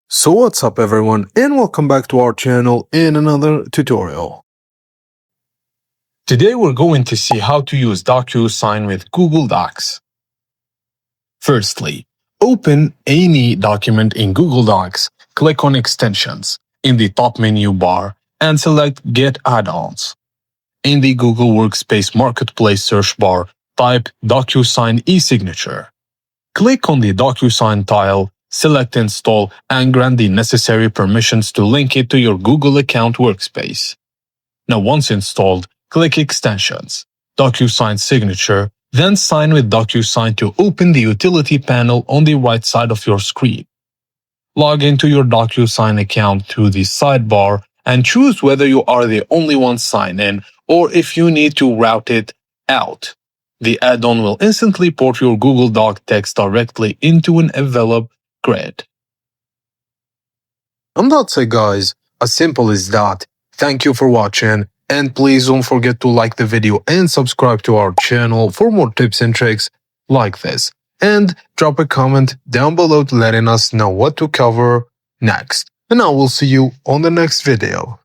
So what's up everyone, and welcome back to our channel in another tutorial. Today we're going to see how to use Docusign with Google Docs. Firstly, open any document in Google Docs, click on Extensions in the top menu bar and select Get Add-ons. In the Google Workspace Marketplace search bar, type Docusign e-signature. Click on the Docusign tile, select Install, and grant the necessary permissions to link it to your Google account workspace. Now once installed, click Extensions, Docusign Signature, then sign with Docusign to open the utility panel on the right side of your screen. Log into your Docusign account through the sidebar and choose whether you are the only one signed in or if you need to route it out. The add-on will instantly port your Google Doc text directly into an envelope grid. And that's it guys, as simple as that. Thank you for watching, and please don't forget to like the video and subscribe to our channel for more tips and tricks like this. And drop a comment down below letting us know what to cover next. And I will see you on the next video.